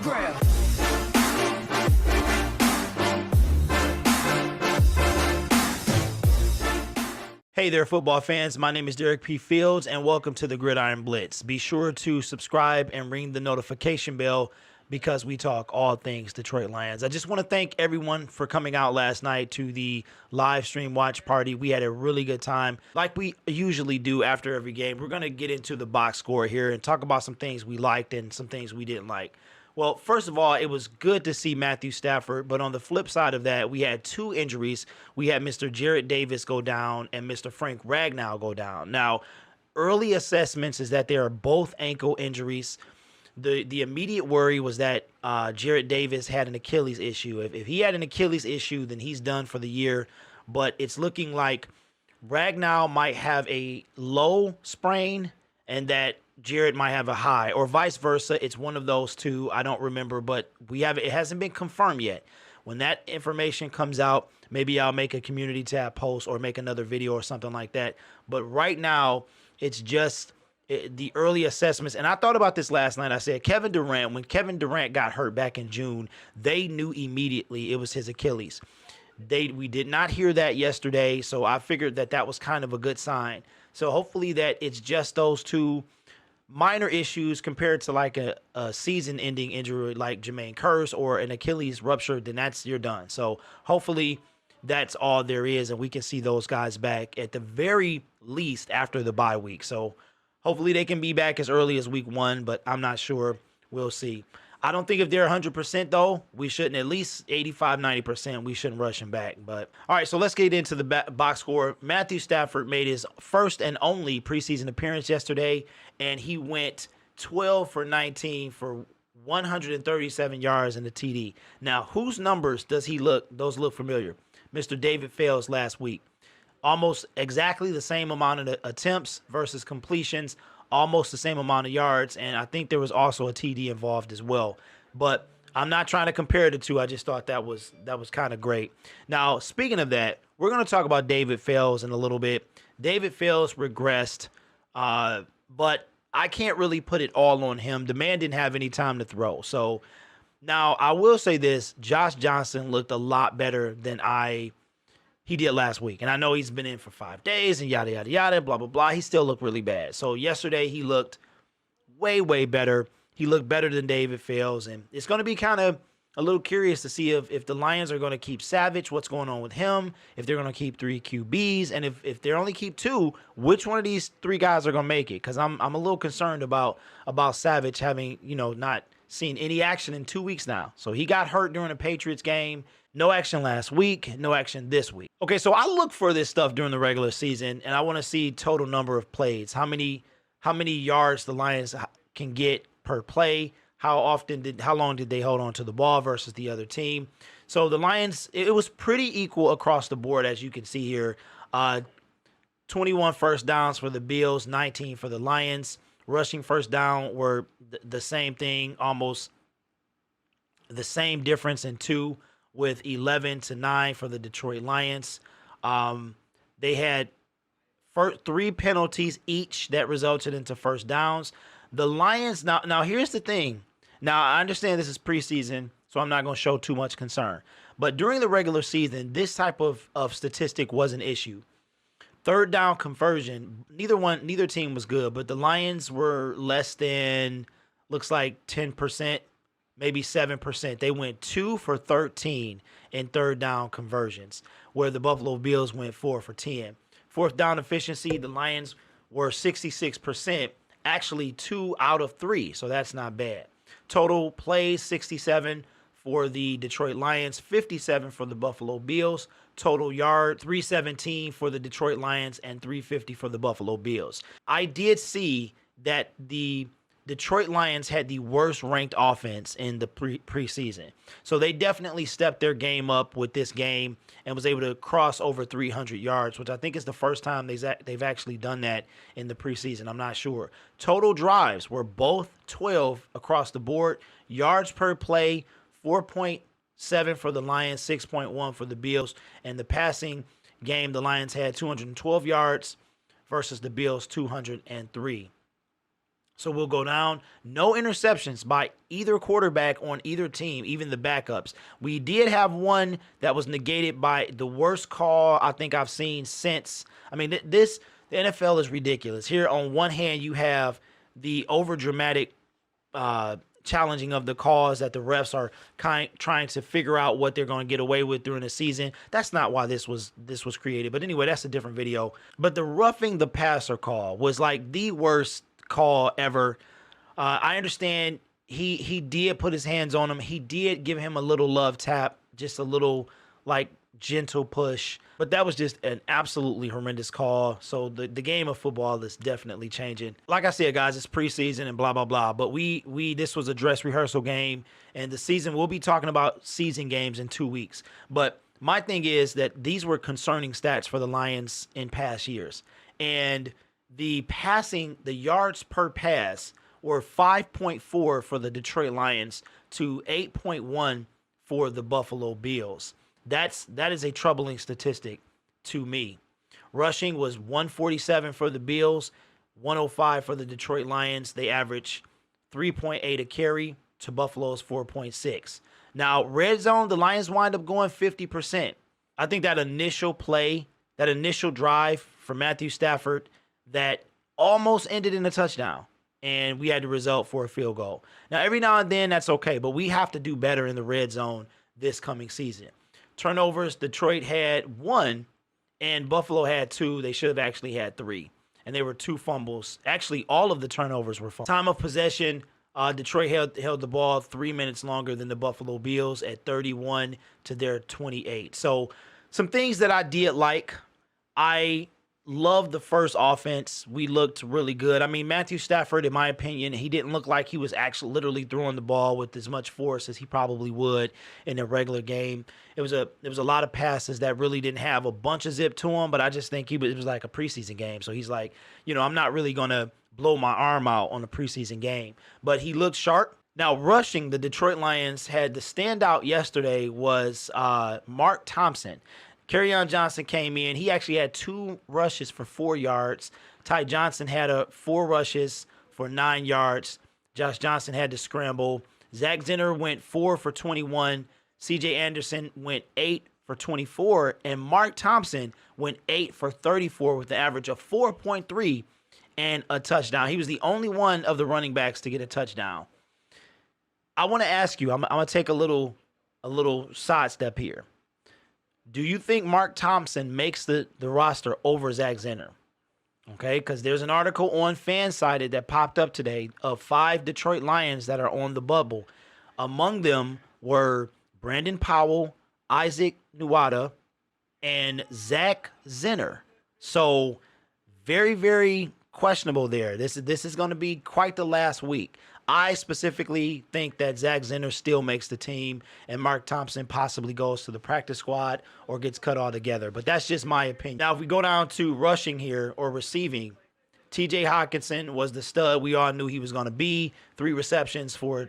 grab. Hey there, football fans. My name is Derek P. Fields, and welcome to the Gridiron Blitz. Be sure to subscribe and ring the notification bell because we talk all things Detroit Lions. I just want to thank everyone for coming out last night to the live stream watch party. We had a really good time. Like we usually do after every game, we're going to get into the box score here and talk about some things we liked and some things we didn't like. Well, first of all, it was good to see Matthew Stafford, but on the flip side of that, we had two injuries. We had Mr. Jarrett Davis go down and Mr. Frank Ragnow go down. Now, early assessments is that they are both ankle injuries. The immediate worry was that Jarrett Davis had an Achilles issue. If he had an Achilles issue, then he's done for the year. But it's looking like Ragnow might have a low sprain and that Jarrett might have a high, or vice versa. It's one of those two. I don't remember, but it hasn't been confirmed yet. When that information comes out, maybe I'll make a community tab post or make another video or something like that. But right now, it's just the early assessments. And I thought about this last night. I said, when Kevin Durant got hurt back in June, they knew immediately it was his Achilles. We did not hear that yesterday, so I figured that was kind of a good sign. So hopefully that it's just those two minor issues compared to like a season-ending injury like Jermaine Kearse or an Achilles rupture, then you're done. So hopefully that's all there is, and we can see those guys back at the very least after the bye week. So hopefully they can be back as early as week 1, but I'm not sure. We'll see. I don't think if they're 100%, though, we shouldn't, at least 85, 90%, we shouldn't rush them back. But all right, so let's get into the box score. Matthew Stafford made his first and only preseason appearance yesterday, and he went 12 for 19 for 137 yards and a TD. Now, whose numbers does he look? Those look familiar. Mr. David Fales last week. Almost exactly the same amount of attempts versus completions, almost the same amount of yards, and I think there was also a TD involved as well. But I'm not trying to compare the two. I just thought that was kind of great. Now, speaking of that, we're going to talk about David Fales in a little bit. David Fales regressed, but I can't really put it all on him. The man didn't have any time to throw. So now I will say this, Josh Johnson looked a lot better than he did last week. And I know he's been in for 5 days and yada, yada, yada, blah, blah, blah. He still looked really bad. So yesterday he looked way, way better. He looked better than David Fales. And it's going to be kind of a little curious to see if the Lions are going to keep Savage, what's going on with him, if they're going to keep 3 QBs, and if they only keep 2, which one of these 3 guys are going to make it? Because I'm a little concerned about Savage having, not seen any action in 2 weeks now. So he got hurt during the Patriots game. No action last week, no action this week. Okay, so I look for this stuff during the regular season, and I want to see total number of plays, how many yards the Lions can get per play, how long did they hold on to the ball versus the other team. So the Lions, it was pretty equal across the board, as you can see here. 21 first downs for the Bills, 19 for the Lions. Rushing first down were the same thing, almost the same difference in 2. With 11-9 for the Detroit Lions. They had 3 penalties each that resulted into first downs. The Lions, now here's the thing. Now, I understand this is preseason, so I'm not going to show too much concern. But during the regular season, this type of statistic was an issue. Third down conversion, neither team was good, but the Lions were less than, looks like 10%. Maybe 7%. They went 2 for 13 in third down conversions, where the Buffalo Bills went 4 for 10. Fourth down efficiency, the Lions were 66%, actually 2 out of 3, so that's not bad. Total plays, 67 for the Detroit Lions, 57 for the Buffalo Bills. Total yards, 317 for the Detroit Lions and 350 for the Buffalo Bills. I did see that the Detroit Lions had the worst ranked offense in the preseason. So they definitely stepped their game up with this game and was able to cross over 300 yards, which I think is the first time they've actually done that in the preseason. I'm not sure. Total drives were both 12 across the board. Yards per play, 4.7 for the Lions, 6.1 for the Bills. And the passing game, the Lions had 212 yards versus the Bills 203. So we'll go down. No interceptions by either quarterback on either team, even the backups. We did have one that was negated by the worst call I think I've seen since. I mean, the NFL is ridiculous. Here on one hand, you have the overdramatic challenging of the calls that the refs are trying to figure out what they're going to get away with during the season. That's not why this was created. But anyway, that's a different video. But the roughing the passer call was like the worst call ever. I understand he did put his hands on him. He did give him a little love tap, just a little like gentle push. But that was just an absolutely horrendous call. So the game of football is definitely changing. Like I said, guys, it's preseason and blah, blah, blah. But this was a dress rehearsal game. And the season, we'll be talking about season games in 2 weeks. But my thing is that these were concerning stats for the Lions in past years. And the yards per pass were 5.4 for the Detroit Lions to 8.1 for the Buffalo Bills. That is a troubling statistic to me. Rushing was 147 for the Bills, 105 for the Detroit Lions. They average 3.8 a carry to Buffalo's 4.6. Now, red zone, the Lions wind up going 50%. I think that initial play, that initial drive for Matthew Stafford that almost ended in a touchdown, and we had the result for a field goal. Now, every now and then, that's okay, but we have to do better in the red zone this coming season. Turnovers, Detroit had 1, and Buffalo had 2. They should have actually had 3, and they were 2 fumbles. Actually, all of the turnovers were fumbles. Time of possession, Detroit held the ball 3 minutes longer than the Buffalo Bills at 31 to their 28. So some things that I did like. I loved the first offense. We looked really good. I mean, Matthew Stafford, in my opinion, he didn't look like he was actually literally throwing the ball with as much force as he probably would in a regular game. There was a lot of passes that really didn't have a bunch of zip to them, but I just think it was like a preseason game. So he's like, I'm not really going to blow my arm out on a preseason game. But he looked sharp. Now, rushing, the Detroit Lions had the standout yesterday was Mark Thompson. Kerryon Johnson came in. He actually had 2 rushes for 4 yards. Ty Johnson had 4 rushes for 9 yards. Josh Johnson had to scramble. Zach Zenner went 4 for 21. C.J. Anderson went 8 for 24. And Mark Thompson went 8 for 34 with an average of 4.3 and a touchdown. He was the only one of the running backs to get a touchdown. I want to ask you, I'm going to take a little sidestep here. Do you think Mark Thompson makes the roster over Zach Zenner? Okay, because there's an article on FanSided that popped up today of 5 Detroit Lions that are on the bubble. Among them were Brandon Powell, Isaac Nuada, and Zach Zenner. So very, very questionable there. This is going to be quite the last week. I specifically think that Zach Zenner still makes the team and Mark Thompson possibly goes to the practice squad or gets cut altogether. But that's just my opinion. Now, if we go down to rushing here or receiving, TJ Hockenson was the stud we all knew he was going to be. 3 receptions for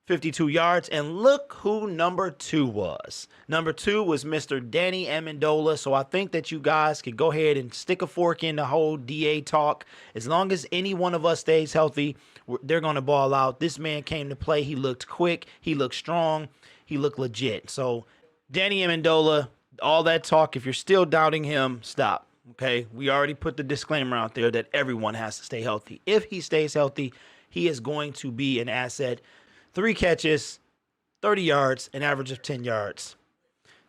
52 yards. And look who number 2 was. Number 2 was Mr. Danny Amendola. So I think that you guys could go ahead and stick a fork in the whole DA talk. As long as any one of us stays healthy, they're going to ball out. This man came to play. He looked quick. He looked strong. He looked legit. So Danny Amendola, all that talk, if you're still doubting him, stop. Okay? We already put the disclaimer out there that everyone has to stay healthy. If he stays healthy, he is going to be an asset. 3 catches, 30 yards, an average of 10 yards.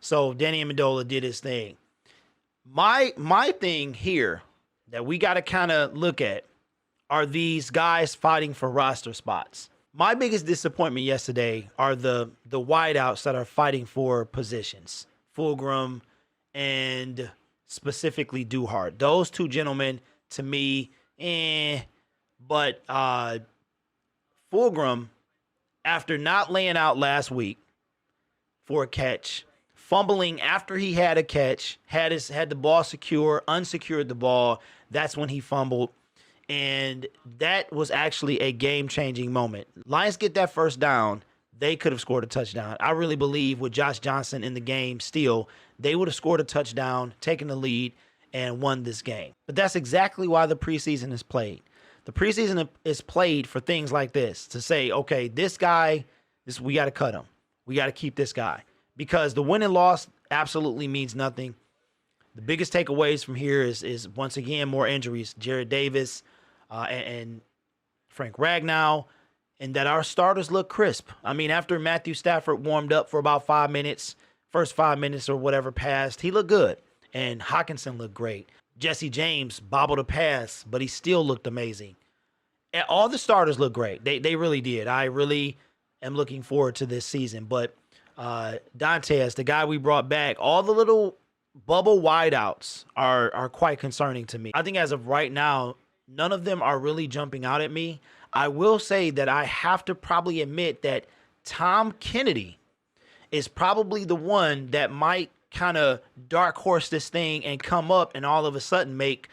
So Danny Amendola did his thing. My thing here that we got to kind of look at are these guys fighting for roster spots. My biggest disappointment yesterday are the wideouts that are fighting for positions. Fulgham and specifically Duhart. Those 2 gentlemen, to me, But Fulgham, after not laying out last week for a catch, fumbling after he had a catch, had the ball secure, unsecured the ball, that's when he fumbled. And that was actually a game-changing moment. Lions get that first down, they could have scored a touchdown. I really believe with Josh Johnson in the game still, they would have scored a touchdown, taken the lead, and won this game. But that's exactly why the preseason is played. The preseason is played for things like this, to say, okay, this guy, we got to cut him. We got to keep this guy, because the win and loss absolutely means nothing. The biggest takeaways from here is once again, more injuries. Jared Davis and Frank Ragnow, and that our starters look crisp. I mean, after Matthew Stafford warmed up for about 5 minutes, first 5 minutes or whatever passed, he looked good. And Hockenson looked great. Jesse James bobbled a pass, but he still looked amazing. And all the starters look great. They really did. I really am looking forward to this season. But Dantes, the guy we brought back, all the little bubble wideouts are quite concerning to me. I think as of right now, none of them are really jumping out at me. I will say that I have to probably admit that Tom Kennedy is probably the one that might kind of dark horse this thing and come up and all of a sudden make,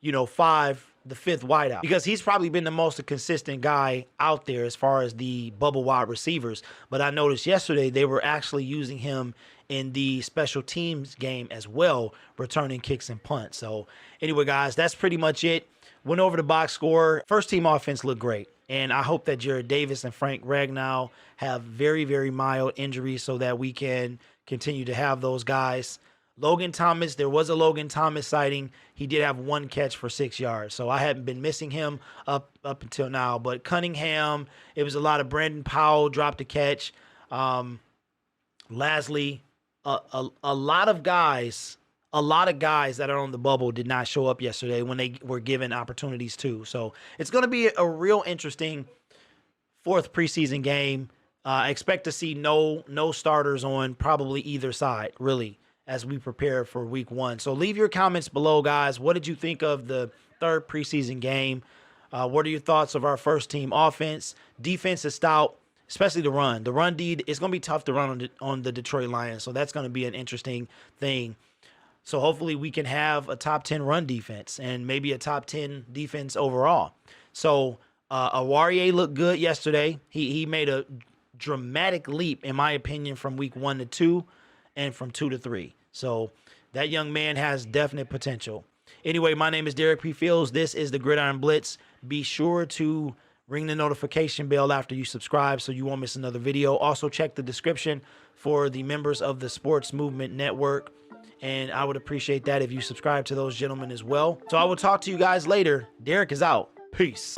the fifth wideout, because he's probably been the most consistent guy out there as far as the bubble wide receivers. But I noticed yesterday they were actually using him in the special teams game as well, returning kicks and punts. So anyway, guys, that's pretty much it. Went over the box score. First team offense looked great. And I hope that Jared Davis and Frank Ragnow have very, very mild injuries so that we can continue to have those guys. Logan Thomas, there was a Logan Thomas sighting. He did have 1 catch for 6 yards. So I hadn't been missing him up until now. But Cunningham, it was a lot of Brandon Powell dropped a catch. Lasley, a lot of guys that are on the bubble did not show up yesterday when they were given opportunities too. So it's going to be a real interesting 4th preseason game. I expect to see no starters on probably either side, really, as we prepare for week 1. So leave your comments below, guys. What did you think of the 3rd preseason game? What are your thoughts of our first team offense? Defense is stout, especially the run. The run D, it's going to be tough to run on the Detroit Lions. So that's going to be an interesting thing. So hopefully we can have a top 10 run defense and maybe a top 10 defense overall. So Awarie looked good yesterday. He made a dramatic leap, in my opinion, from week 1 to 2 and from 2 to 3. So that young man has definite potential. Anyway, my name is Derek P. Fields. This is the Gridiron Blitz. Be sure to ring the notification bell after you subscribe so you won't miss another video. Also, check the description for the members of the Sports Movement Network. And I would appreciate that if you subscribe to those gentlemen as well. So I will talk to you guys later. Derek is out. Peace.